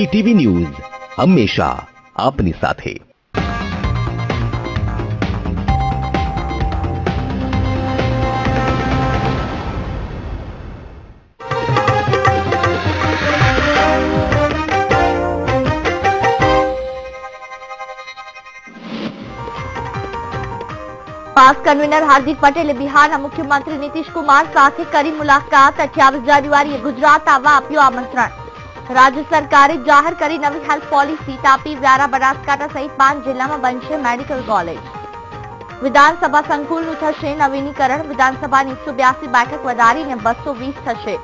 VTV news હંમેશા આપની સાથે। पास कन्वीनर हार्दिक पटेले बिहारना मुख्यमंत्री नीतीश कुमार साथे करी मुलाकात। 28 जान्युआरीए गुजरात आववा आप्युं आमंत्रण। राज्य सरकारे जाहिर करी नवी हेल्थ पॉलिसी। तापी, व्यारा, बनासकांठा सहित 5 जिल्लामां बनशे मेडिकल कॉलेज। विधानसभा संकुलनुं थशे नवीनीकरण। विधानसभानी 182 बेठक वधारीने 220 थशे।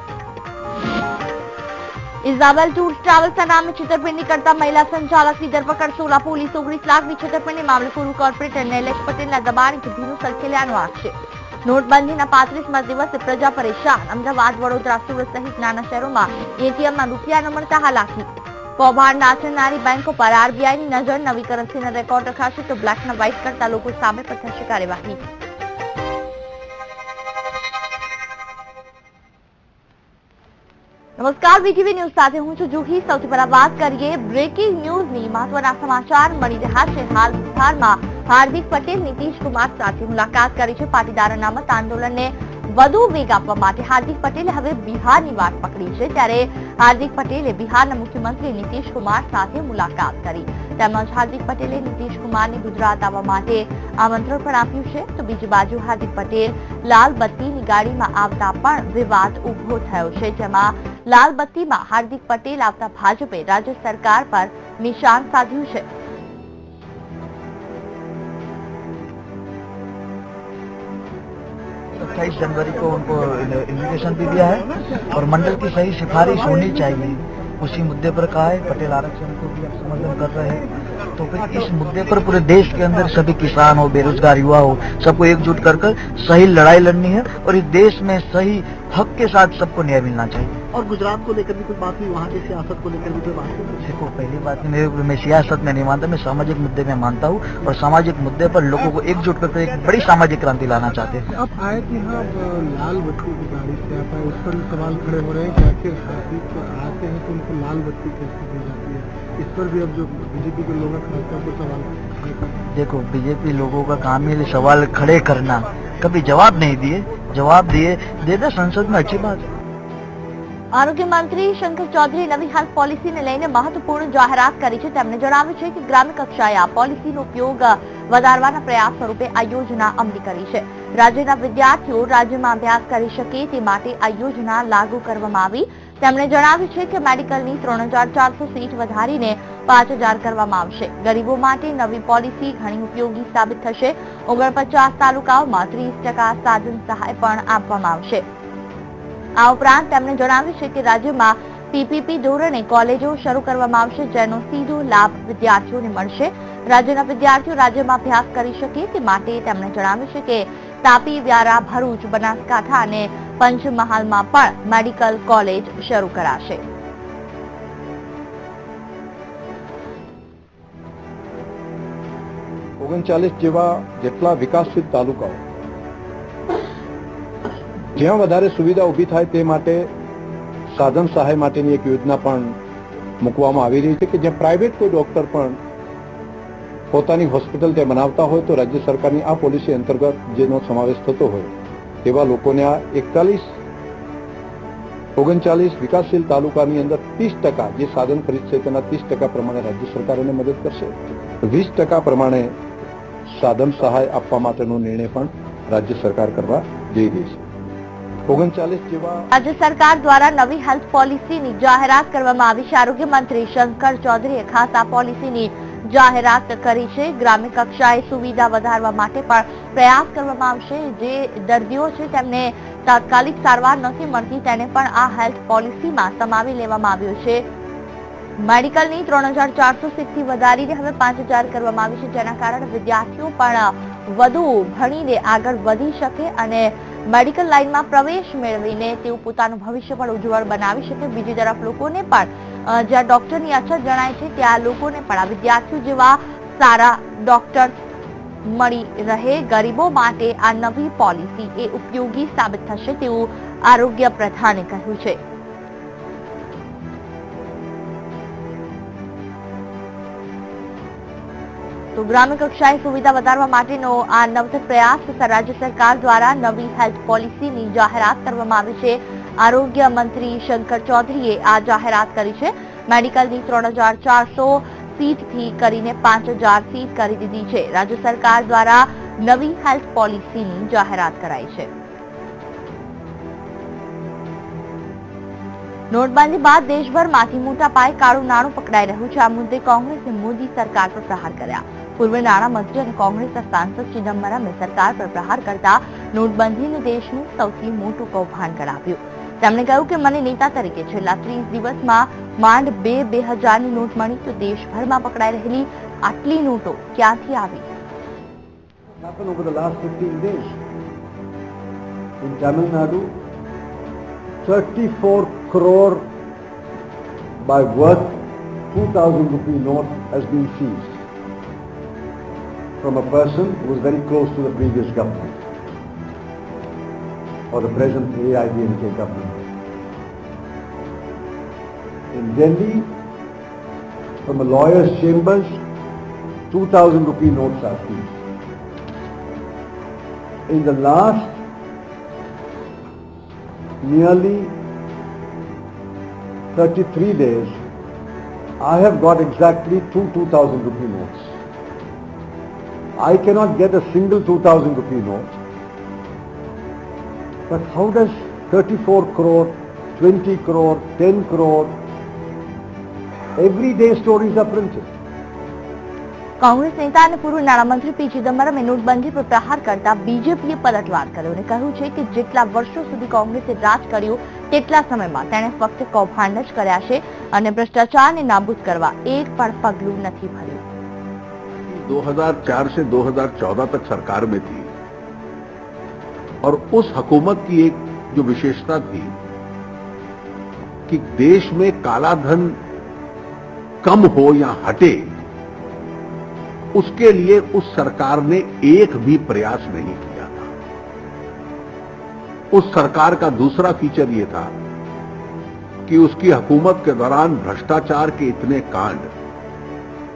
इजाबेल टूर्स ट्रावेल्सना नामे छेतरपिंडी करता महिला संचालकनी धरपकड़। 16 पोलीस 19 लाखनी छेतरपिंडी मामले पूर्व कोर्पोरेटर नैलेश पटेलना दबाणथी भीनु सरखेल्यानो आक्षेप। नोटबंधीना 35मा दिवसे प्रजा परेशान। अमदावाद, वडोदरा, सूरत सहित नाना शहेरोमां एटीएममां रूपिया न मळता हालाकी। कौभांड आचरनारी बैंको पर आरबीआईनी नजर। नवी करन्सीना रेकॉर्ड रखाशे तो ब्लेकना व्हाइट करता लोको सामे पर थशे कार्यवाही। नमस्कार, વીટીવી ન્યૂઝ સાથે હું છું જુહી। સૌથી પહેલા વાત કરીએ બ્રેકિંગ ન્યૂઝની। મહત્વના સમાચાર મળી રહ્યા છે। હાલ બિહારમાં હાર્દિક પટેલ નીતિશ કુમાર સાથે મુલાકાત કરી છે। પાટીદારોના મત આંદોલનને વધુ વેગ આપવા માટે હાર્દિક પટેલે હવે બિહારની વાટ પકડી છે। ત્યારે હાર્દિક પટેલે બિહારના મુખ્યમંત્રી નીતિશ કુમાર સાથે મુલાકાત કરી। તેમજ હાર્દિક પટેલે નીતિશ કુમારને ગુજરાત આવવા માટે આમંત્રણ પણ આપ્યું છે। તો બીજી બાજુ હાર્દિક પટેલ લાલ બત્તીની ગાડીમાં આવતા પણ વિવાદ ઉભો થયો છે, જેમાં लाल बत्ती में हार्दिक पटेल आवता भाजपे राज्य सरकार पर निशान साध्યું છે। 28 जनवरी को उनको इन्विटेशन भी दिया है और मंडल की सही सिफारिश होनी चाहिए, उसी मुद्दे पर कहा है। पटेल आरक्षण को भी अब समर्थन कर रहे हैं, तो फिर इस मुद्दे पर पूरे देश के अंदर सभी किसान हो, बेरोजगार युवा हो, सबको एकजुट कर सही लड़ाई लड़नी है और इस देश में सही हक के साथ सबको न्याय मिलना चाहिए। और गुजरात को लेकर भी कुछ बात हुई, वहाँ की सियासत को लेकर भी कोई बात हुई? देखो, पहली बात मैं सियासत में नहीं मानता, मैं सामाजिक मुद्दे में मानता हूँ और सामाजिक मुद्दे पर लोगों को एकजुट करके एक बड़ी सामाजिक क्रांति लाना चाहते हैं। अब आए कि हाँ लाल बत्ती की गाड़ी से आता है, उस पर सवाल खड़े हो रहे हैं कि आखिर हार्दिक आते हैं तो उनको लाल बत्ती कैसे दी जाती है? इस पर भी अब जो बीजेपी के लोग खासतौर पर सवाल खड़े कर। देखो, बीजेपी लोगों का काम है सवाल खड़े करना, कभी जवाब नहीं दिए। जवाब दिए दे संसद में, अच्छी बात है। आरोग्य मंत्री शंकर चौधरी नवी हेल्थ पॉलिसी ने लईने महत्वपूर्ण जाहेरात करी છે। તેમણે જણાવ્યું છે કે ગ્રામ્ય કક્ષાએ આ પોલિસીનો ઉપયોગ વધારવાના પ્રયાસ સ્વરૂપે આ યોજના અમલી કરી છે। રાજ્યના વિદ્યાર્થીઓ રાજ્યમાં અભ્યાસ કરી શકે તે માટે આ યોજના લાગુ કરવામાં આવી। તેમણે જણાવ્યું છે કે મેડિકલની 3400 સીટ વધારીને 5000 કરવામાં આવશે। ગરીબો માટે નવી પોલિસી ઘણી ઉપયોગી સાબિત થશે। 49 તાલુકાઓમાં 30% સાધન સહાય પણ આપવામાં આવશે। આ ઉપરાંત તેમણે જણાવ્યું છે કે રાજ્યમાં પીપીપી ધોરણે કોલેજો શરૂ કરવામાં આવશે, જેનો સીધો લાભ વિદ્યાર્થીઓને મળશે। રાજ્યના વિદ્યાર્થીઓ રાજ્યમાં અભ્યાસ કરી શકે તે માટે તેમણે જણાવ્યું છે કે તાપી, વ્યારા, ભરૂચ, બનાસકાંઠા અને પંચમહાલમાં પણ મેડિકલ કોલેજ શરૂ કરાશે। જેટલા વિકાસશીલ તાલુકાઓ જ્યાં વધારે સુવિધા ઊભી થાય તે માટે સાધન સહાય માટેની એક યોજના પણ મૂકવામાં આવી રહી છે કે જ્યાં પ્રાઇવેટ કોઈ ડોક્ટર પણ પોતાની હોસ્પિટલ ત્યાં બનાવતા હોય તો રાજ્ય સરકારની આ પોલિસી અંતર્ગત જેનો સમાવેશ થતો હોય તેવા લોકોને આ 39 વિકાસશીલ તાલુકાની અંદર 30% જે સાધન ખરીદ છે તેના 30% પ્રમાણે રાજ્ય સરકાર એને મદદ કરશે। 20% પ્રમાણે સાધન સહાય આપવા માટેનો નિર્ણય પણ રાજ્ય સરકાર કરવા જઈ રહી છે। 39 જેવા રાજ્ય સરકાર દ્વારા નવી હેલ્થ પોલિસીની જાહેરાત કરવામાં આવી છે। આરોગ્ય મંત્રી શંકર ચૌધરીએ ખાસ આ પોલિસીની જાહેરાત કરી છે। ગ્રામ્ય કક્ષાએ સુવિધા વધારવા માટે પણ પ્રયાસ કરવામાં આવશે। જે દર્દીઓ છે તેમને તાત્કાલિક સારવાર નથી મળતી તેને પણ આ હેલ્થ પોલિસીમાં સમાવી લેવામાં આવ્યો છે। મેડિકલની 3400 સીટથી વધારીને હવે 5000 કરવામાં આવી છે, જેના કારણે વિદ્યાર્થીઓ પણ વધુ ભણીને આગળ વધી શકે અને મેડિકલ લાઇનમાં પ્રવેશ મેળવીને તેઓ પોતાનું ભવિષ્ય પણ ઉજ્જવળ બનાવી શકે। બીજી તરફ લોકોને પણ જ્યાં ડોક્ટરની અછત જણાય છે ત્યાં લોકોને પણ આ વિદ્યાર્થીઓ જેવા સારા ડોક્ટર મળી રહે। ગરીબો માટે આ નવી પોલિસી એ ઉપયોગી સાબિત થશે તેવું આરોગ્ય પ્રધાને કહ્યું છે। તો ગ્રામ્ય કક્ષાએ સુવિધા વધારવા માટેનો આ નવતર પ્રયાસ રાજ્ય સરકાર દ્વારા નવી હેલ્થ પોલિસીની જાહેરાત કરવામાં આવી છે. આરોગ્ય મંત્રી શંકર ચૌધરીએ આ જાહેરાત કરી છે. મેડિકલની 3400 સીટથી કરીને 5000 સીટ કરી દીધી છે. રાજ્ય સરકાર દ્વારા નવી હેલ્થ પોલિસીની જાહેરાત કરાઈ છે. નોટબંધી બાદ દેશભરમાંથી મોટા પાયે કાળું નાણું પકડાઈ રહ્યું છે. આ મુદ્દે કોંગ્રેસે મોદી સરકાર પર પ્રહાર કર્યા. પૂર્વ નાણામંત્રી અને કોંગ્રેસના સાંસદ ચિદમ્બરમે સરકાર પર પ્રહાર કરતા નોટબંધીને દેશનું સૌથી મોટું કૌભાંડ ગણાવ્યું. તેમણે કહ્યું કે મને નેતા તરીકે છેલ્લા 30 દિવસમાં માંડ 2000ની નોટ મળી તો દેશભરમાં પકડાઈ રહેલી આટલી નોટો ક્યાંથી આવી? Happened over the last 15 days. In Tamil Nadu, 34 crore by worth 2,000 rupee note has been seized from a person who was very close to the previous government or the present AIDMK government. In Delhi, from a lawyer's chambers, 2,000 rupee notes are seized. In the last nearly 33 days, I have got exactly 2,000 rupee notes. I cannot get a single 2,000 rupee note. But how does 34 crore, 20 crore, 10 crore, every day stories are printed? Congress નેતા અને પૂર્વ નાણામંત્રી પી ચિદમ્બરમે નોટબંધી પર પ્રહાર કરતા બીજેપીએ પલટવાર કર્યો અને કહ્યું છે કે જેટલા વર્ષો સુધી કોંગ્રેસે રાજ કર્યું તેટલા સમયમાં તેણે ફક્ત કૌભાંડ જ કર્યા છે અને ભ્રષ્ટાચારને નાબૂદ કરવા એક પણ પગલું નથી ભર્યું. 2004 से 2014 तक सरकार में थी और उस हुकूमत की एक जो विशेषता थी कि देश में काला धन कम हो या हटे, उसके लिए उस सरकार ने एक भी प्रयास नहीं किया था. उस सरकार का दूसरा फीचर ये था कि उसकी हुकूमत के दौरान भ्रष्टाचार के इतने कांड,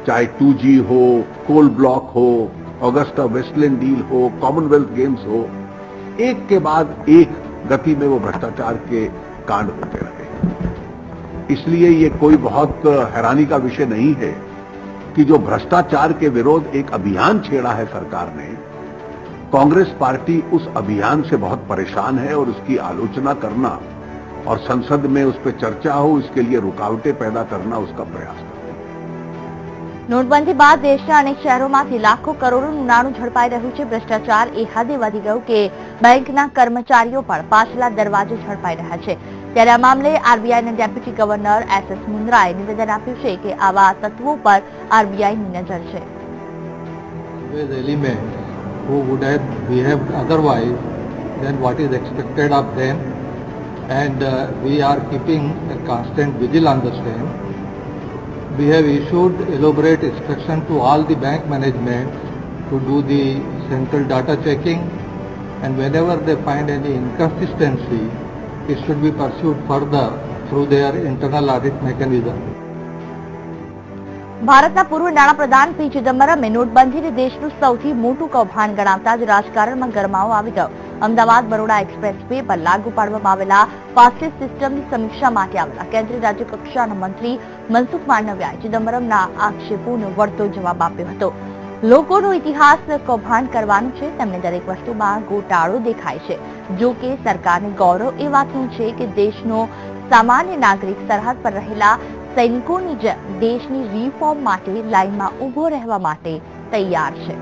चाहे 2G हो, कोल ब्लॉक हो, ऑगस्टा वेस्टलैंड डील हो, कॉमनवेल्थ गेम्स हो, एक के बाद एक गति में वो भ्रष्टाचार के कांड होते रहे. इसलिए ये कोई बहुत हैरानी का विषय नहीं है कि जो भ्रष्टाचार के विरोध एक अभियान छेड़ा है सरकार ने, कांग्रेस पार्टी उस अभियान से बहुत परेशान है और उसकी आलोचना करना और संसद में उस पर चर्चा हो, इसके लिए रुकावटें पैदा करना उसका प्रयास है. નોટબંધી બાદ દેશના અનેક શહેરોમાંથી લાખો કરોડોનું નાણું ઝડપાઈ રહ્યું છે. ભ્રષ્ટાચાર એ હદે વધી ગયું કે બેંકના કર્મચારીઓ પણ પાછલા દરવાજે ઝડપાઈ રહ્યા છે. ત્યારે આ મામલે આરબીઆઈના ડેપ્યુટી ગવર્નર એસ.એસ. મુન્દ્રાએ નિવેદન આપ્યું છે કે આવા તત્વો પર આરબીઆઈની નજર છે. Element who would have behaved otherwise than what is expected of them, and we are keeping a constant vigil on the same. We have issued elaborate instruction to all the bank management to do the central data checking, and whenever they find any inconsistency, it should be pursued further through their internal audit mechanism. ભારતના પૂર્વ નાણાપ્રધાન પી ચિદમ્બરમે નોટબંધીને દેશનું સૌથી મોટું કૌભાંડ ગણાવતા જ રાજકારણમાં ગરમાવો આવી ગયો. અમદાવાદ બરોડા એક્સપ્રેસ વે પર લાગુ પાડવામાં આવેલા ફાસ્ટેગ સિસ્ટમની સમીક્ષા માટે આવેલા કેન્દ્રીય રાજ્ય કક્ષાના મંત્રી મનસુખ માંડવિયાએ ચિદમ્બરમના આક્ષેપોનો વળતો જવાબ આપ્યો હતો. લોકોનો ઇતિહાસ કૌભાંડ કરવાનું છે, તેમને દરેક વસ્તુમાં ગોટાળો દેખાય છે. જો કે સરકારને ગૌરવ એ વાતનું છે કે દેશનો સામાન્ય નાગરિક સરહદ પર રહેલા સૈનિકોની જેમ દેશની રિફોર્મ માટે લાઇનમાં ઉભો રહેવા માટે તૈયાર છે.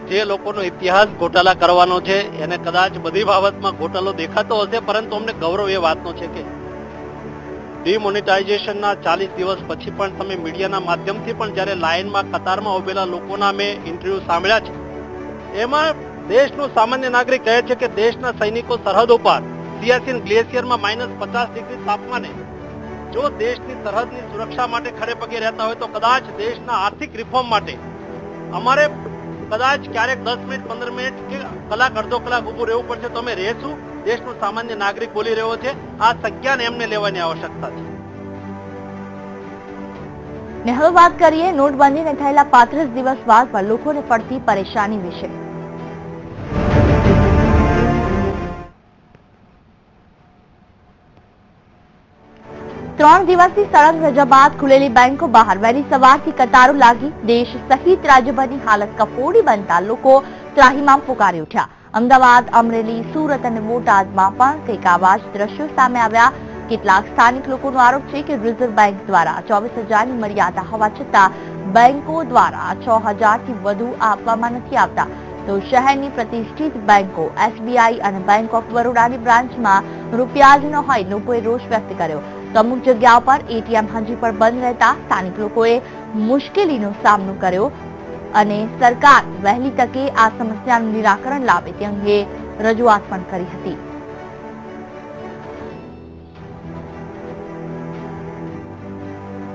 જે લોકોનો ઇતિહાસ ગોટાળા કરવાનો છે એને કદાચ બધી બાબતમાં ગોટાળો દેખાતો હશે, પરંતુ અમને ગૌરવ એ વાતનો છે કે ડિમોનેટાઇઝેશનના 40 દિવસ પછી પણ તમે મીડિયાના માધ્યમથી પણ જ્યારે લાઇનમાં કતારમાં ઉભેલા લોકોના મેં ઇન્ટરવ્યુ સાંભળ્યા છે, એમાં દેશનો સામાન્ય નાગરિક કહે છે કે દેશના સૈનિકો સરહદો પર સિયાચીન ગ્લેશિયરમાં -50 ડિગ્રી તાપમાને જો દેશની સરહદની સુરક્ષા માટે ખડે પગે રહેતા હોય તો કદાચ દેશના આર્થિક રિફોર્મ માટે અમારે કદાચ ક્યારેક 10 મિનિટ 15 મિનિટ કે કલાક અડધો કલાક ઊભું રહેવું પડશે તો અમે રહેશું. દેશનો સામાન્ય નાગરિક બોલી રહ્યો છે, આ સંજ્ઞાને એમને લેવાની આવશ્યકતા છે. ને હવે વાત કરીએ નોટબંધીને થયેલા 35 દિવસ બાદ પણ લોકોને પડતી પરેશાની વિશે. ત્રણ દિવસની સળંગ રજા બાદ ખુલેલી બેંકો બહાર વહેલી સવારથી કતારો લાગી. દેશ સહિત રાજ્યભરની હાલત કફોડી બનતા લોકો ત્રાહિમામ પુકારી ઉઠ્યા. અમદાવાદ, અમરેલી, સુરત અને બોટાદમાં પણ કંઈક આવા જ દ્રશ્યો સામે આવ્યા. કેટલાક સ્થાનિક લોકોનો આરોપ છે કે રિઝર્વ બેંક દ્વારા 24,000ની મર્યાદા હોવા છતાં બેંકો દ્વારા 6,000થી વધુ આપવામાં નથી આવતા. તો શહેરની પ્રતિષ્ઠિત બેંકો એસબીઆઈ અને બેંક ઓફ બરોડાની બ્રાન્ચમાં રૂપિયા જ ન હોય લોકોએ રોષ વ્યક્ત કર્યો. તો અમુક જગ્યાઓ પર એટીએમ હજી પણ બંધ રહેતા સ્થાનિક લોકોએ મુશ્કેલીનો સામનો કર્યો અને સરકાર વહેલી તકે આ સમસ્યાનું નિરાકરણ લાવે તે અંગે રજૂઆત પણ કરી હતી.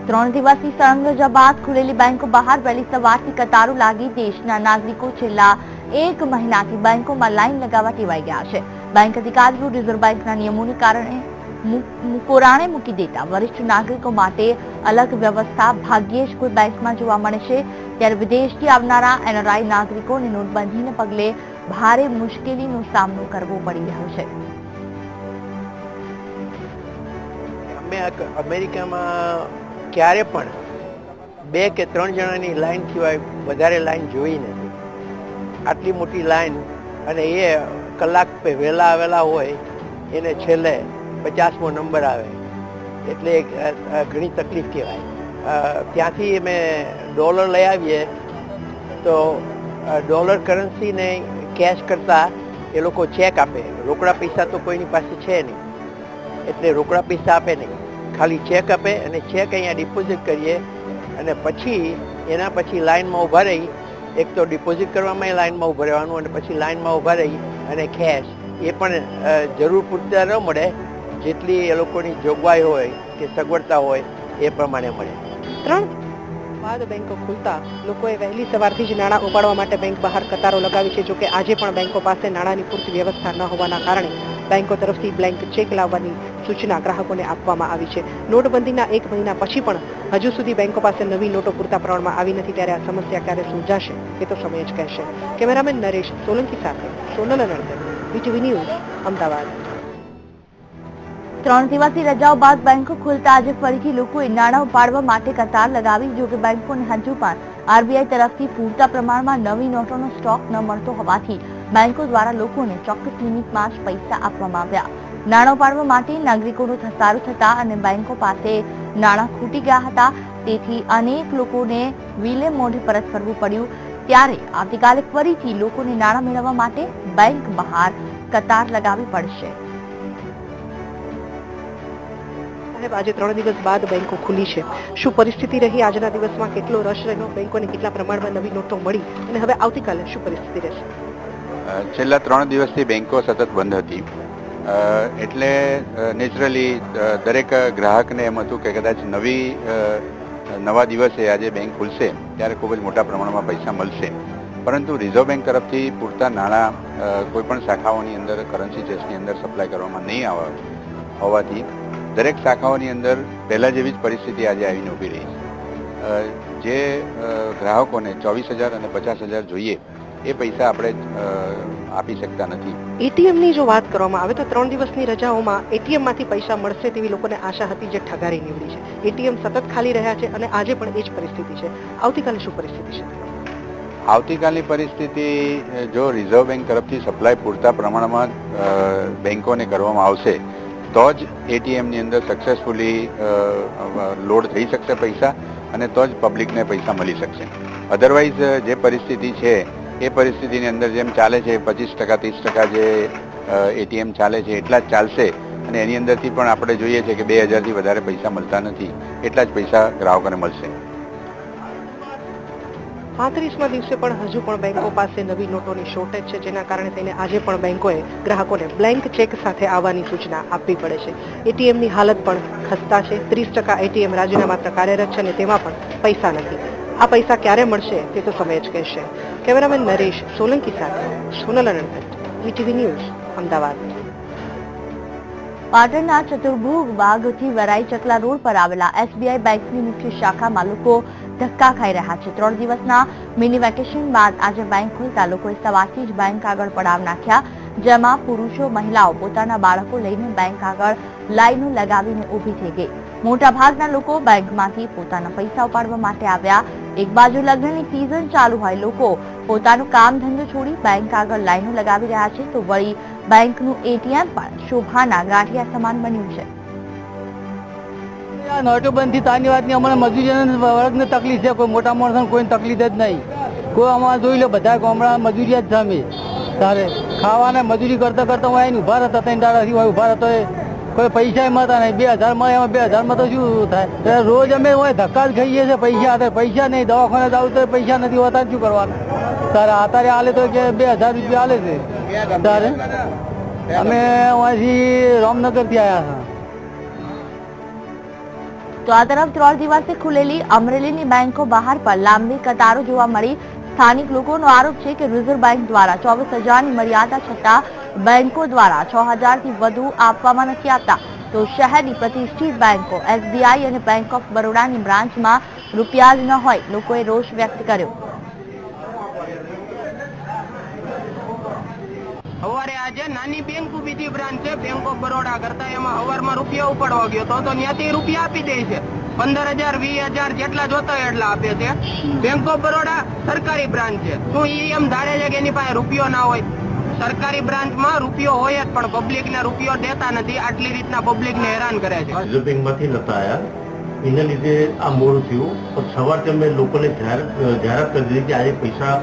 ત્રણ દિવસની સળંગ રજા બાદ ખુલેલી બેંકો બહાર વહેલી સવારથી કતારો લાગી. દેશના નાગરિકો છેલ્લા 1 મહિનાથી બેંકોમાં લાઈન લગાવવા ટેવાઈ ગયા છે. બેંક અધિકારીઓ રિઝર્વ બેંકના નિયમોને કારણે કોરાણે મૂકી દેતા વરિષ્ઠ નાગરિકો માટે અલગ વ્યવસ્થા ભાગ્યે જ કોઈ બેંકમાં જોવા મળે છે. ત્યારે વિદેશથી આવનારા એનઆરઆઈ નાગરિકોને નોટબંધીને પગલે ભારે મુશ્કેલીનો સામનો કરવો પડી રહ્યો છે. અમે અમેરિકામાં ક્યારે પણ 2 કે 3 જણાની લાઈન સિવાય વધારે લાઈન જોઈ નથી. આટલી મોટી લાઈન અને એ કલાક વહેલા આવેલા હોય એને છેલ્લે 50મો નંબર આવે એટલે ઘણી તકલીફ કહેવાય. ત્યાંથી અમે ડોલર લઈ આવીએ તો ડોલર કરન્સીને કેશ કરતાં એ લોકો ચેક આપે. રોકડા પૈસા તો કોઈની પાસે છે નહીં એટલે રોકડા પૈસા આપે નહીં, ખાલી ચેક આપે અને ચેક અહીંયા ડિપોઝિટ કરીએ અને પછી એના પછી લાઇનમાં ઊભા રહી, એક તો ડિપોઝિટ કરવામાં લાઇનમાં ઊભા રહેવાનું અને પછી લાઇનમાં ઊભા રહી અને કેશ એ પણ જરૂર પૂરતા ન મળે, જેટલી એ લોકોની જોગવાઈ હોય કે સગવડતા હોય એ પ્રમાણે મળે. 3 બાદ બેંકો ખુલતા લોકોએ વહેલી સવારથી જ નાણાં ઉપાડવા માટે બેંક બહાર કતારો લગાવી છે. જોકે આજે પણ બેંકો પાસે નાણાંની પૂરતી વ્યવસ્થા ન હોવાના કારણે બેંકો તરફથી બ્લેન્ક ચેક લાવવાની સૂચના ગ્રાહકોને આપવામાં આવી છે. નોટબંધીના 1 મહિના પછી પણ હજુ સુધી બેંકો પાસે નવી નોટો પૂરતા પ્રમાણમાં આવી નથી. ત્યારે આ સમસ્યા ક્યારે સુલઝાશે એ તો સમય જ કહેશે. કેમેરામેન નરેશ સોલંકી સાથે સોનલ અનંત, વીટીવી ન્યૂઝ, અમદાવાદ. 3 દિવસની રજાઓ બાદ બેંકો ખુલતા આજે ફરીથી લોકોએ નાણાં ઉપાડવા માટે કતાર લગાવી. જો કે બેંકોને હજુ પણ આરબીઆઈ તરફથી પૂરતા પ્રમાણમાં નવી નોટોનો સ્ટોક ન મળતો હોવાથી બેંકો દ્વારા લોકોને ચોક્કસ લિમિટમાં જ પૈસા આપવામાં આવ્યા. નાણાં ઉપાડવા માટે નાગરિકોનો ધસારો થતા અને બેંકો પાસે નાણાં ખૂટી ગયા હતા. તેથી અનેક લોકોને વિલે મોઢે પરત ફરવું પડ્યું. ત્યારે આવતીકાલે ફરીથી લોકોને નાણાં મેળવવા માટે બેંક બહાર કતાર લગાવવી પડશે. આજે 3 દિવસ બાદ બેંકો ખુલી છે. શું પરિસ્થિતિ રહી આજના દિવસમાં? કેટલો રશ રહ્યો? બેંકોને કેટલા પ્રમાણમાં નવી નોટો મળી અને હવે આવતીકાલે શું પરિસ્થિતિ રહેશે? છેલ્લા 3 દિવસથી બેંકો સતત બંધ હતી એટલે નેચરલી દરેક ગ્રાહકને એમ હતું કે કદાચ નવા દિવસે આજે બેંક ખુલશે ત્યારે ખૂબ જ મોટા પ્રમાણમાં પૈસા મળશે. પરંતુ રિઝર્વ બેંક તરફથી પૂરતા નાણાં કોઈ પણ શાખાઓની અંદર કરન્સી ચેસની અંદર સપ્લાય કરવામાં નહીં હોવાથી દરેક શાખાઓની અંદર પહેલાં જેવી જ પરિસ્થિતિ આજે આવીને ઊભી રહી છે. જે ગ્રાહકોને 24,000 અને 50,000 જોઈએ એ પૈસા આપણે આપી શકતા નથી. એટીએમની જો વાત કરવામાં આવે તો 3 દિવસની રજાઓમાં એટીએમમાંથી પૈસા મળશે તેવી લોકોને આશા હતી, જે ઠગારી નીવડી છે. એટીએમ સતત ખાલી રહ્યા છે અને આજે પણ એ જ પરિસ્થિતિ છે. આવતીકાલે શું પરિસ્થિતિ છે? આવતીકાલની પરિસ્થિતિ જો રિઝર્વ બેંક તરફથી સપ્લાય પૂરતા પ્રમાણમાં બેંકોને કરવામાં આવશે તો જ એટીએમની અંદર સક્સેસફુલી લોડ થઈ શકશે પૈસા અને તો જ પબ્લિકને પૈસા મળી શકશે. અધરવાઇઝ જે પરિસ્થિતિ છે એ પરિસ્થિતિની અંદર જેમ ચાલે છે 25% 30% જે એટીએમ ચાલે છે એટલા જ ચાલશે અને એની અંદરથી પણ આપણે જોઈએ છે કે 2,000થી વધારે પૈસા મળતા નથી, એટલા જ પૈસા ગ્રાહકોને મળશે. 35મા દિવસે પણ હજુ પણ બેંકો પાસે નવી નોટોની શોર્ટેજ છે, જેના કારણે થઈને આજે પણ બેંકોએ ગ્રાહકોને બ્લેન્ક ચેક સાથે આવવાની સૂચના આપવી પડે છે. એટીએમની હાલત પણ ખસ્તા છે. 30% એટીએમ રાજ્યના માત્ર કાર્યરત છે અને તેમાં પણ પૈસા નથી. આ પૈસા ક્યારે મળશે તે તો સમય જ કહેશે. કેમેરામેન નરેશ સોલંકી સાથે સોનલ અનંત, વીટીવી ન્યૂઝ, અમદાવાદ. પાટણના ચતુર્ભુજ બાગથી વરાઈ ચકલા રોડ પર આવેલા એસબીઆઈ બેંકની મુખ્ય શાખામાં લોકો ધક્કા ખાઈ રહ્યા છે. 3 દિવસના મિની વેકેશન બાદ આજે બેંક ખુલતા લોકોએ સવારથી જ બેંક આગળ પડાવ નાખ્યા, જેમાં પુરુષો મહિલાઓ પોતાના બાળકો લઈને બેંક આગળ લાઈનો લગાવીને ઊભી થઈ ગઈ. મોટાભાગના લોકો બેંકમાંથી પોતાના પૈસા ઉપાડવા માટે આવ્યા. એક બાજુ લગ્નની સિઝન ચાલુ હોય, લોકો પોતાનું કામ ધંધો છોડી બેંક આગળ લાઈનો લગાવી રહ્યા છે, તો વળી બેંકનું એટીએમ પણ શોભાના ગાંઠિયા સમાન બન્યું છે. નોટબંધી તારની વાતની અમારે મજૂરી વર્ગને તકલીફ છે, કોઈ મોટા માણસને કોઈ તકલીફ જ નહીં. કોઈ અમારે જોઈ લો બધા ગામડા મજૂરી જ સામે તારે ખાવાને મજૂરી કરતા કરતા હું આવીને ઉભા રહેતા 3 દાડાથી ઉભા રહેતો, કોઈ પૈસા મળતા નહીં. 2000 મળે એમાં 2000 તો શું થાય? રોજ અમે ધક્કા જ ખાઈએ છીએ. પૈસા નહીં, દવાખાને જાવ તો પૈસા નથી હોતા, શું કરવાનું? તારે અત્યારે હાલે તો કે 2000 રૂપિયા હાલે છે. તારે અમે અહીંથી રામનગરથી આવ્યા હતા. તો આ તરફ 3 દિવસે ખુલેલી અમરેલીની બેંકો બહાર પણ લાંબી કતારો જોવા મળી. સ્થાનિક લોકોનો આરોપ છે કે રિઝર્વ બેંક દ્વારા 24,000ની મર્યાદા છતાં બેંકો દ્વારા 6,000થી વધુ આપવામાં નથી આવતા. તો શહેરની પ્રતિષ્ઠિત બેંકો એસબીઆઈ અને બેંક ઓફ બરોડાની બ્રાન્ચમાં રૂપિયા જ ન હોય, લોકોએ રોષ વ્યક્ત કર્યો. સવારે આજે નાની બેંક બીજી બ્રાન્ચ છે બેંક ઓફ બરોડા કરતા, એમાં સવારમાં રૂપિયા ઉપાડવા ગયો તો ત્યાંથી રૂપિયા આપી દે છે. 15,000 20,000 જેટલા જોતા હોય એટલા આપે છે. બેંક ઓફ બરોડા સરકારી બ્રાન્ચ છે. શું એમ ધારે છે કે એની પાસે રૂપિયો ના હોય? સરકારી બ્રાન્ચમાં રૂપિયો હોય જ, પણ પબ્લિકને રૂપિયો દેતા નથી. આટલી રીતના પબ્લિકને હેરાન કરે છે. રિઝર્વ બેંકમાંથી નતા આવ્યા, એના લીધે આ મોડું થયું. પણ સવારથી અમે લોકોને જાહેરાત કરી દીધી કે આજે પૈસા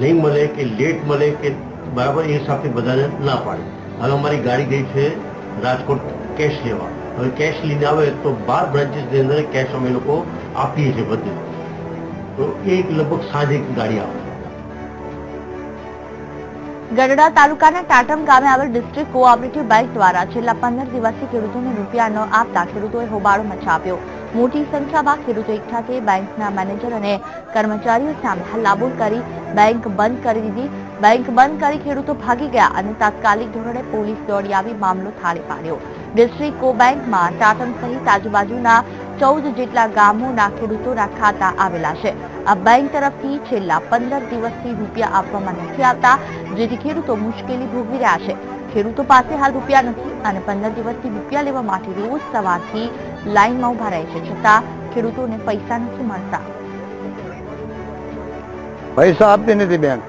નહીં મળે કે લેટ મળે કે બરાબર એ હિસાબથી બધાને ના પાડે. હવે અમારી ગાડી ગઈ છે રાજકોટ કેશ લેવા. હવે કેશ લઈને આવે તો 12 બ્રાન્ચીસની અંદર કેશ અમે લોકો આપીએ છીએ બધું. તો એક લગભગ સાંજે ગાડી આવે. ગઢડા તાલુકાના ટાટમ ગામે આવેલ ડિસ્ટ્રિક્ટ કોઓપરેટિવ બેંક દ્વારા છેલ્લા 15 દિવસથી ખેડૂતોને રૂપિયા ન આપતા ખેડૂતોએ હોબાળો મચાવ્યો. મોટી સંખ્યામાં ખેડૂતો એકઠા થઈ બેંકના મેનેજર અને કર્મચારીઓ સામે હલ્લાબોલ કરી બેંક બંધ કરી દીધી. બેંક બંધ કરી ખેડૂતો ભાગી ગયા અને તાત્કાલિક ધોરણે પોલીસ દોડી આવી મામલો થાળે પાડ્યો. ડિસ્ટ્રિક્ટ કો બેંકમાં ટાટમ સહિત આજુબાજુના 14 જેટલા ગામોના ખેડૂતોના ખાતા આવેલા છે. આ બેંક તરફથી છેલ્લા 15 દિવસથી રૂપિયા આપવામાં નથી આવતા, જેથી ખેડૂતો મુશ્કેલી ભોગવી રહ્યા છે. ખેડૂતો પાસે હાલ રૂપિયા નથી અને 15 દિવસથી રૂપિયા લેવા માટે રોજ સવારથી લાઈનમાં ઉભા રહે છે, છતાં ખેડૂતોને પૈસા નથી મળતા. પૈસા આપતી નથી બેંક.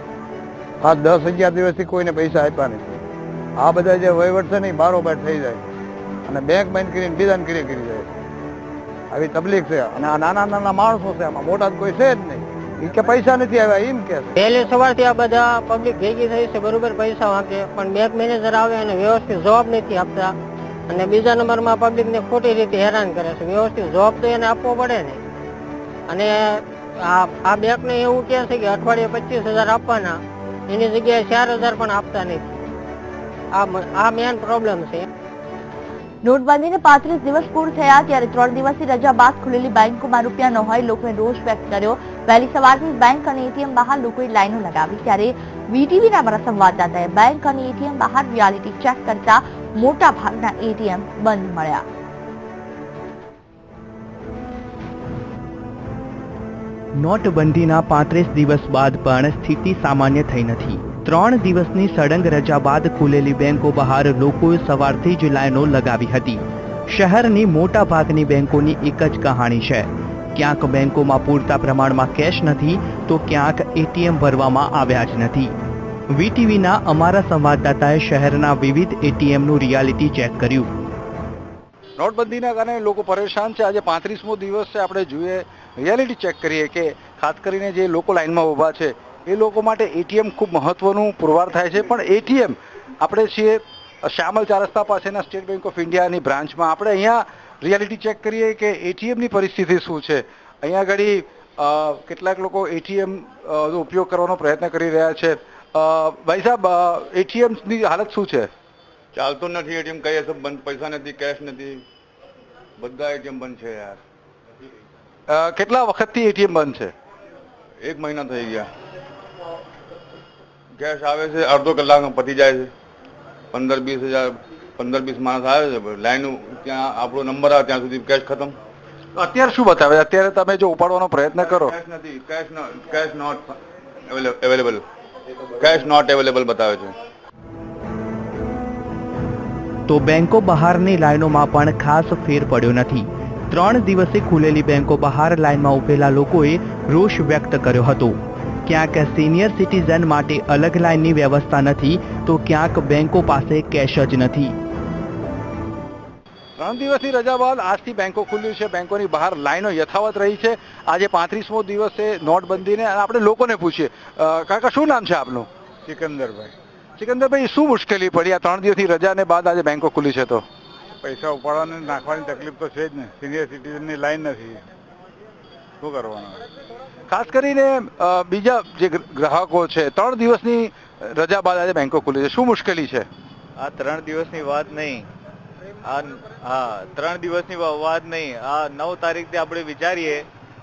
આ 10-11 દિવસથી કોઈને પૈસા આપ્યા નથી. આ બધા જે વહીવટ છે ને એ બારોબાર થઈ જાય અને બેંક બંધ કરીને બીજાને કરી જાય. આવી તકલીફ છે. અને આ નાના નાના માણસો છે, આમાં મોટા કોઈ છે જ નહીં. એ કે પૈસા નથી આવ્યા એમ કે પહેલી સવારથી આ બધા પબ્લિક ભેગી થઈ છે, બરોબર પૈસા આપે, પણ બેંક મેનેજર આવે અને વ્યવસ્થિત જવાબ નથી આપતા. અને બીજા નંબરમાં પબ્લિકને ખોટી રીતે હેરાન કરે છે. વ્યવસ્થિત જવાબ તો એને આપવો પડે ને. અને આ બેંકને એવું કહે છે કે અઠવાડિયે 25,000 આપવાના, એની જગ્યાએ 4,000 પણ આપતા નથી. આ મેન પ્રોબ્લેમ છે. નોટબંધીને 35 દિવસ પૂર્ણ થયા ત્યારે 3 દિવસની રજા બાદ ખુલેલી બેંકોમાં રૂપિયા ન હોય, લોકોએ રોષ વ્યક્ત કર્યો. વહેલી સવારથી બેંક અને એટીએમ બહાર લોકોએ લાઈનો લગાવી, ત્યારે વીટીવીના અમારા સંવાદદાતાએ બેંક અને એટીએમ બહાર રિયાલિટી ચેક કરતા મોટા ભાગના એટીએમ બંધ મળ્યા. નોટબંધીના 35 દિવસ બાદ પણ સ્થિતિ સામાન્ય થઈ નથી. 3 દિવસની સળંગ રજા બાદ ખુલેલી બેંકો બહાર લોકોએ સવારથી જ લાઈનો લગાવી હતી. શહેરની મોટા ભાગની બેંકોની એક જ કહાણી છે. ક્યાંક બેંકોમાં પૂરતા પ્રમાણમાં કેશ નથી, તો ક્યાંક એટીએમ ભરવામાં આવ્યા જ નથી. વીટીવીના અમારા સંવાદદાતાએ શહેરના વિવિધ એટીએમનું રિયાલિટી ચેક કર્યું. નોટબંધીના કારણે લોકો પરેશાન છે. આજે 35મો દિવસ છે. આપણે જોઈએ, રિયાલિટી ચેક કરીએ કે ખાસ કરીને જે લોકો લાઈનમાં ઊભા છે એ લોકો માટે એટીએમ ખૂબ મહત્વનું પુરવાર થાય છે. પણ એટીએમ આપણે છીએ શ્યામલ 4 રસ્તા પાસેના સ્ટેટ બેંક ઓફ ઇન્ડિયાની બ્રાન્ચમાં. આપણે અહીંયા રિયાલિટી ચેક કરીએ કે એટીએમની પરિસ્થિતિ શું છે. અહીંયા ઘડી કેટલાક લોકો એટીએમ નો ઉપયોગ કરવાનો પ્રયત્ન કરી રહ્યા છે. ભાઈ સાહેબ, એટીએમની હાલત શું છે? ચાલતું નથી એટીએમ, કઈ સબ બંધ, પૈસા નથી, કેશ નથી, બધા એટીએમ બંધ છે યાર. કેટલા વખતથી એટીએમ બંધ છે? 1 મહિના થઈ ગયા. કેશ આવે છે, અડધો કલાકમાં પતી જાય છે. 15-20 હજાર 15-20 માણસ આવે છે, લાઈન ત્યાં આપણો નંબર આવે ત્યાં સુધી કેશ ખતમ. અત્યારે શું બતાવે? અત્યારે તમે જો ઉપાડવાનો પ્રયત્ન કરો, cash not available, cash not available બતાવે છે. તો બેંકો બહારની લાઈનોમાં પણ ખાસ ફેર પડ્યો નથી. 3 દિવસે ખુલેલી બેંકો બહાર લાઈનમાં ઉભેલા લોકોએ રોષ વ્યક્ત કર્યો હતો. ક્યાંક સિનિયર સિટીઝન માટે અલગ લાઈનની વ્યવસ્થા નથી, તો ક્યાંક બેંકો પાસે કેશ જ નથી. 3 દિવસની રજા બાદ આજથી બેંકો ખુલ્લી છે. બેંકોની બહાર લાઈનો યથાવત રહી છે. આજે 35મો દિવસ છે નોટબંધીને. આપણે લોકોને પૂછીએ, કાકા શું નામ છે આપનું? સિકંદરભાઈ. સિકંદરભાઈ, શું મુશ્કેલી પડી આ 3 દિવસની રજાને બાદ આજે બેંકો ખુલ્લી છે? તો પૈસા ઉપાડવાની નાખવાની તકલીફ તો છે જ ને. સિનિયર સિટીઝનની લાઈન નથી, શું કરવાનું? ખાસ કરીને બીજા જે ગ્રાહકો છે, 3 દિવસની રજા બાદ આજે બેંકો ખુલ્લી છે, શું મુશ્કેલી છે? આ 3 દિવસની વાત નહીં, હા 3 દિવસની વાત નહીં, આ 9 તારીખથી આપણે વિચારીએ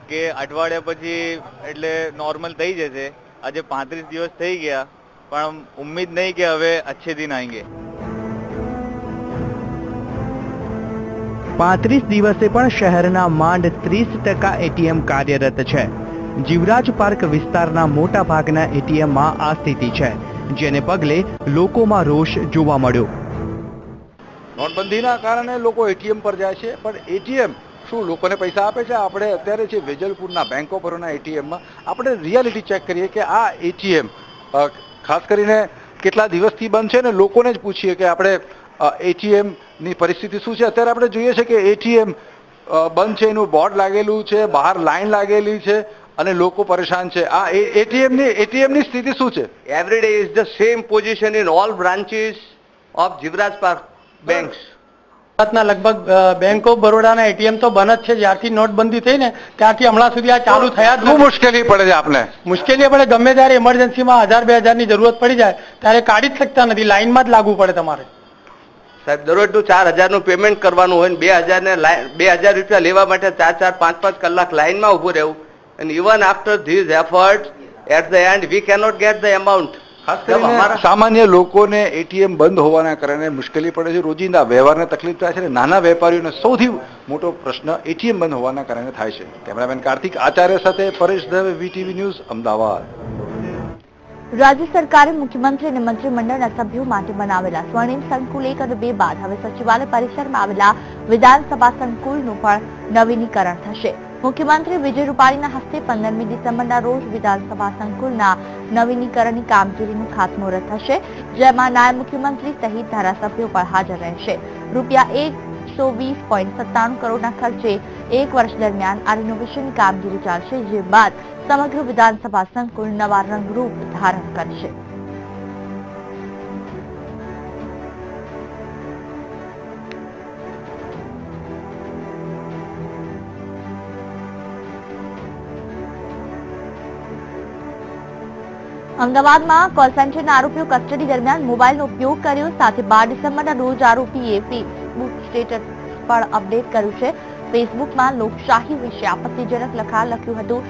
કે અઠવાડિયા પછી એટલે નોર્મલ થઈ જશે. આજે 35 દિવસ થઈ ગયા, પણ ઉમ્મીદ નહીં કે હવે અચ્છે દિન આएंगे. 35 દિવસે પણ શહેરના માંડ 30% એટીએમ કાર્યરત છે. જીવરાજ પાર્ક વિસ્તારના મોટા ભાગના એટીએમમાં આ સ્થિતિ છે, જેને પગલે લોકોમાં રોષ જોવા મળ્યો. નોટબંધીના કારણે લોકો એટીએમ પર જાય છે, પણ એટીએમ શું લોકોને પૈસા આપે છે? આપણે અત્યારે છે વેજલપુરના બેંક ઓફ બરોડાના એટીએમમાં. આપણે રિયાલિટી ચેક કરીએ કે આ એટીએમ ખાસ કરીને કેટલા દિવસથી બંધ છે, ને લોકોને જ પૂછીએ કે આપણે એટીએમની પરિસ્થિતિ શું છે. અત્યારે આપણે જોઈએ છે કે એટીએમ બંધ છે, એનું બોર્ડ લાગેલું છે, બહાર લાઈન લાગેલી છે અને લોકો પરેશાન છે. આ એટીએમની સ્થિતિ શું છે? Every day is the same position in all branches of Jivraj park banks. ગુજરાતના લગભગ બેંક ઓફ બરોડાના એટીએમ તો બંધ જ છે. જ્યારથી નોટબંધી થઈ ને ત્યારથી હમણાં સુધી આ ચાલુ થયા જ. શું મુશ્કેલી પડે છે આપને? મુશ્કેલી પડે, ગમે ત્યારે ઇમરજન્સીમાં 1000-2000 ની જરૂરત પડી જાય ત્યારે કાઢી જ શકતા નથી, લાઈનમાં જ લાગવું પડે તમારે. સાહેબ, દરરોજનું 4000 નું પેમેન્ટ કરવાનું હોય ને 2000 રૂપિયા લેવા માટે 4-4, 5-5 કલાક લાઈનમાં ઉભું રહેવું. And even after these efforts, at the end we cannot get the amount. ખાસ કરીને સામાન્ય લોકોને એટીએમ બંધ હોવાના કારણે મુશ્કેલી પડે છે, રોજિંદા વ્યવહારને તકલીફ થાય છે. નાના વેપારીઓને સૌથી મોટો પ્રશ્ન એટીએમ બંધ હોવાના કારણે થાય છે. કેમેરામેન કાર્તિક આચાર્ય સાથે પરેશ દવે, વીટીવી ન્યૂઝ, અમદાવાદ. રાજ્ય સરકારે મુખ્યમંત્રી અને મંત્રીમંડળના સભ્યો માટે બનાવેલા સ્વર્ણિમ સંકુલ 1 અને 2 બાદ હવે સચિવાલય પરિસરમાં આવેલા વિધાનસભા સંકુલનું પણ નવીનીકરણ થશે. મુખ્યમંત્રી વિજય રૂપાણીના હસ્તે 15મી ડિસેમ્બરના રોજ વિધાનસભા સંકુલના નવીનીકરણની કામગીરીનું ખાતમુહૂર્ત થશે, જેમાં નાયબ મુખ્યમંત્રી સહિત ધારાસભ્યો પણ હાજર રહેશે. રૂપિયા 120.97 કરોડના ખર્ચે 1 વર્ષ દરમિયાન આ રિનોવેશનની કામગીરી ચાલશે, જે બાદ સમગ્ર વિધાનસભા સંકુલ નવા રંગરૂપ ધારણ કરશે. અમદાવાદમાં કોલ સેન્ટરના આરોપીઓ કસ્ટડી દરમિયાન મોબાઈલનો ઉપયોગ કર્યો. સાથે 12 ડિસેમ્બરના રોજ આરોપીએ ફેસબુક સ્ટેટસ પણ અપડેટ કર્યું છે. ફેસબુકમાં લોકશાહી વિશે આપત્તિજનક લખાણ લખ્યું હતું.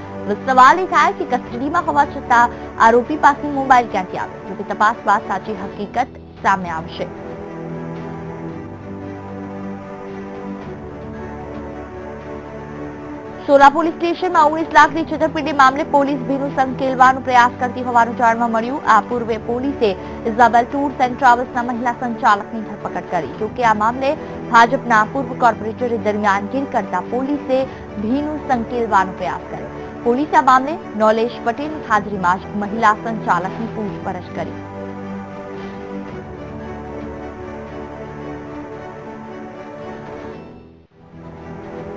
સવાલ એ થાય કે કસ્ટડીમાં હોવા છતાં આરોપી પાસે મોબાઈલ ક્યાંથી આવ્યો? જોકે તપાસ બાદ સાચી હકીકત સામે આવશે. સોલા પોલીસ સ્ટેશનમાં 19 લાખની છેતરપિંડી મામલે પોલીસ ભીનું સંકેલવાનો પ્રયાસ કરતી હોવાનું જાણવા મળ્યું. આ પૂર્વે પોલીસે ઇઝાબેલ ટૂર્સ એન્ડ ટ્રાવેલ્સના મહિલા સંચાલકની ધરપકડ કરી. જોકે આ મામલે ભાજપના પૂર્વ કોર્પોરેટરે દરમિયાનગીરી કરતા પોલીસે ભીનું સંકેલવાનો પ્રયાસ કર્યો. પોલીસે આ મામલે નોલેશ પટેલની હાજરીમાં જ મહિલા સંચાલકની પૂછપરછ કરી.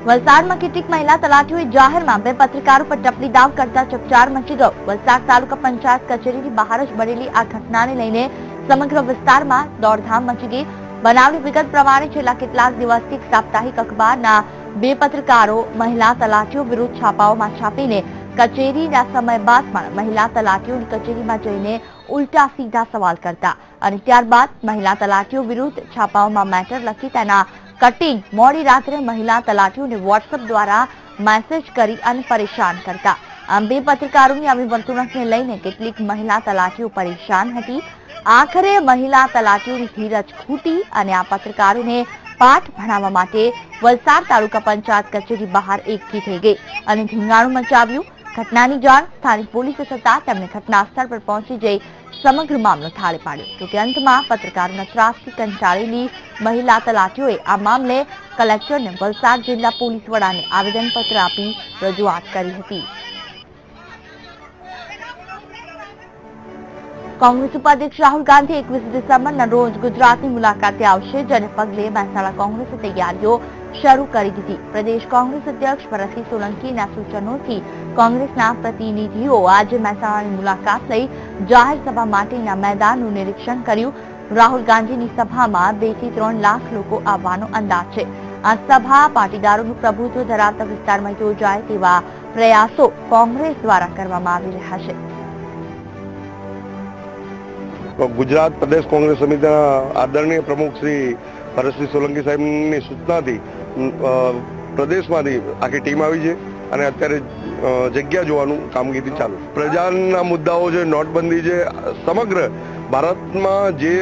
વલસાડમાં કેટલીક મહિલા તલાટીઓએ જાહેરમાં 2 પત્રકારો પર ટપલી દાવ કરતા ચકચાર મચી ગયો. વલસાડ તાલુકા પંચાયત કચેરીની બહાર જ બનેલી આ ઘટનાને લઈને સમગ્ર વિસ્તારમાં દોડધામ મચી ગઈ. બનાવની વિગત પ્રમાણે છેલ્લા કેટલાક દિવસથી એક સાપ્તાહિક અખબારના 2 પત્રકારો મહિલા તલાટીઓ વિરુદ્ધ છાપાઓમાં છાપીને કચેરીના સમય બાદ પણ મહિલા તલાટીઓની કચેરીમાં જઈને ઉલટા સીધા સવાલ કરતા અને ત્યારબાદ મહિલા તલાટીઓ વિરુદ્ધ છાપાઓમાં મેટર લખી તેના કટિંગ મોડી રાત્રે મહિલા તલાટીઓને વોટ્સએપ દ્વારા મેસેજ કરી અને પરેશાન કરતા. આમ 2 પત્રકારોની આવી વર્તણૂકને લઈને કેટલીક મહિલા તલાટીઓ પરેશાન હતી. આખરે મહિલા તલાટીઓની ધીરજ ખૂટી અને આ પત્રકારોને પાઠ ભણાવવા માટે વલસાડ તાલુકા પંચાયત કચેરી બહાર એકઠી થઈ ગઈ અને ધીંગાણું મચાવ્યું. ઘટનાની જાણ સ્થાનિક પોલીસે થતા તેમણે ઘટના સ્થળ પર પહોંચી જઈ સમગ્ર મામલો થાળે પાડ્યો. જોકે અંતમાં પત્રકારોના ત્રાસથી કંટાળેલી મહિલા તલાટીઓએ આ મામલે કલેક્ટરને વલસાડ જિલ્લા પોલીસ વડાને આવેદનપત્ર આપી રજૂઆત કરી હતી. કોંગ્રેસ ઉપાધ્યક્ષ રાહુલ ગાંધી 21 ડિસેમ્બરના રોજ ગુજરાતની મુલાકાતે આવશે, જેને પગલે મહેસાણા કોંગ્રેસે તૈયારીઓ શરૂ કરી દીધી. પ્રદેશ કોંગ્રેસ અધ્યક્ષ ભરતસિંહ સોલંકીના સૂચનોથી કોંગ્રેસના પ્રતિનિધિઓ આજે મહેસાણાની મુલાકાત લઈ જાહેર સભા માટેના મેદાનનું નિરીક્ષણ કર્યું. રાહુલ ગાંધીની સભામાં 2 થી 3 લાખ લોકો આવવાનો અંદાજ છે. આ સભા પાટીદારોનું પ્રભુત્વ ધરાવતા વિસ્તારમાં યોજાય તેવા પ્રયાસો કોંગ્રેસ દ્વારા કરવામાં આવી રહ્યા છે. ગુજરાત પ્રદેશ કોંગ્રેસ સમિતિના આદરણીય પ્રમુખ શ્રી ભરતસિંહ સોલંકી સાહેબની સૂચનાથી પ્રદેશમાંથી આખી ટીમ આવી છે અને અત્યારે જગ્યા જોવાનું કામગીરી ચાલુ છે. પ્રજાના મુદ્દાઓ છે, નોટબંધી છે, સમગ્ર ભારતમાં જે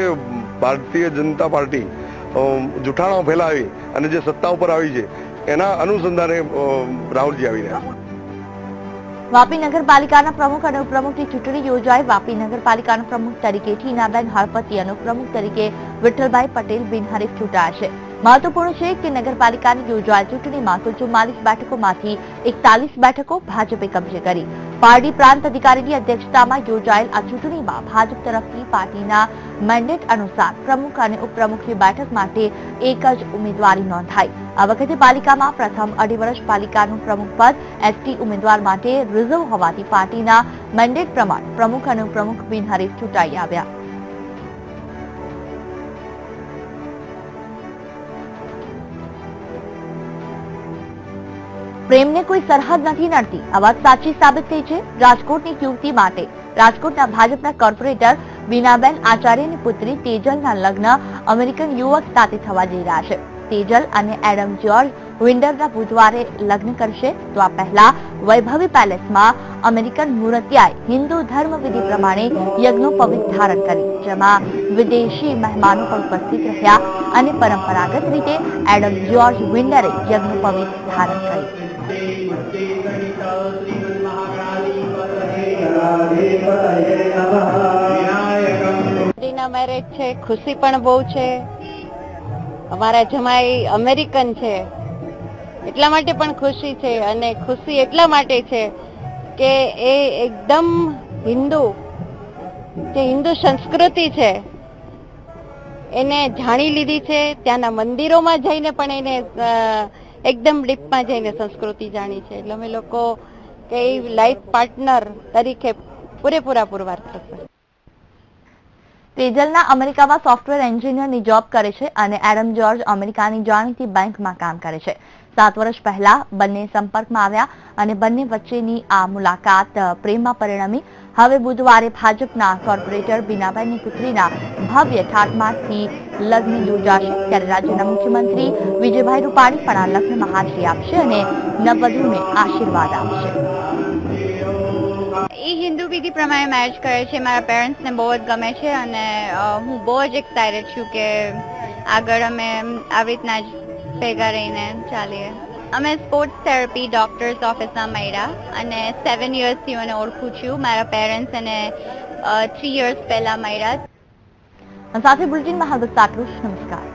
ભારતીય જનતા પાર્ટી જૂઠાણા ફેલાવી અને જે સત્તા ઉપર આવી છે એના અનુસંધાને રાહુલજી આવી રહ્યા છે. વાપી નગરપાલિકાના પ્રમુખ અને ઉપપ્રમુખની ચૂંટણી યોજાઈ. વાપી નગરપાલિકાના પ્રમુખ તરીકે ટીનાબેન હળપતિ અને ઉપપ્રમુખ તરીકે વિઠ્ઠલભાઈ પટેલ બિનહરીફ ચૂંટાયા છે. મહત્વપૂર્ણ છે કે નગરપાલિકાની યોજાયેલ ચૂંટણીમાં કુલ 44 બેઠકોમાંથી 41 બેઠકો ભાજપે કબજે કરી. પારડી પ્રાંત અધિકારીની અધ્યક્ષતામાં યોજાયેલ આ ચૂંટણીમાં ભાજપ તરફથી પાર્ટીના મેન્ડેટ અનુસાર પ્રમુખ અને ઉપપ્રમુખની બેઠક માટે એક જ ઉમેદવારી નોંધાઈ. આ વખતે પાલિકામાં પ્રથમ 2.5 વર્ષ પાલિકાનું પ્રમુખ પદ એસટી ઉમેદવાર માટે રિઝર્વ હોવાથી પાર્ટીના મેન્ડેટ પ્રમાણે પ્રમુખ અને ઉપપ્રમુખ બિનહરીફ ચૂંટાઈ આવ્યા. પ્રેમને કોઈ સરહદ નથી નડતી, આ વાત સાચી સાબિત થઈ છે રાજકોટની યુવતી માટે. રાજકોટના ભાજપના કોર્પોરેટર બીનાબેન આચાર્યની પુત્રી તેજલના લગ્ન અમેરિકન યુવક સાથે થવા જઈ રહ્યા છે. તેજલ અને એડમ જ્યોર્જ વિન્ડરના બુધવારે લગ્ન કરશે. તો આ પહેલા વૈભવી પેલેસમાં અમેરિકન મૂર્તિયાએ હિન્દુ ધર્મવિધિ પ્રમાણે યજ્ઞોપવિત ધારણ કરી, જેમાં વિદેશી મહેમાનો પણ ઉપસ્થિત રહ્યા અને પરંપરાગત રીતે એડમ જ્યોર્જ વિન્ડરે યજ્ઞોપવિત ધારણ કરી. મેરેજ છે, ખુશી પણ બહુ છે. અમારા જમાઈ અમેરિકન છે એટલા માટે પણ ખુશી છે, અને ખુશી એટલા માટે છે કે એ એકદમ હિન્દુ સંસ્કૃતિ છે એને જાણી લીધી છે. ત્યાંના મંદિરોમાં જઈને પણ એને એકદમ ડીપમાં જઈને સંસ્કૃતિ જાણી છે. એટલે અમે લોકો કે લાઈફ પાર્ટનર તરીકે પૂરેપૂરા પુરવાર થશે. તેજલના અમેરિકામાં સોફ્ટવેર એન્જિનિયરની જોબ કરે છે અને એડમ જ્યોર્જ અમેરિકાની જાણીતી બેંકમાં કામ કરે છે. 7 વર્ષ પહેલા બંને સંપર્કમાં આવ્યા અને બંને વચ્ચેની આ મુલાકાત પ્રેમમાં પરિણમી. હવે બુધવારે ભાજપના કોર્પોરેટર બીનાબેનની પુત્રીના ભવ્ય ઠાઠમાઠથી લગ્ન યોજાશે. ત્યારે રાજ્યના મુખ્યમંત્રી વિજયભાઈ રૂપાણી પણ આ લગ્નમાં હાજરી આપશે અને નવવધુને આશીર્વાદ આપશે. એ હિન્દુ વિધિ પ્રમાણે મેરેજ કરે છે. મારા પેરેન્ટ્સને બહુ જ ગમે છે અને હું બહુ જ એક્સાઇટેડ છું કે આગળ અમે આવી રીતના જ ભેગા રહીને ચાલીએ. અમે સ્પોર્ટ્સ થેરપી ડોક્ટર્સ ઓફિસમાં મળ્યા અને 7 યર્સથી મને ઓળખું છું. મારા પેરેન્ટ્સ અને 3 યર્સ પહેલા મળ્યા. સાથે બુલેટિનમાં હાલ બસ આટલું જ. નમસ્કાર.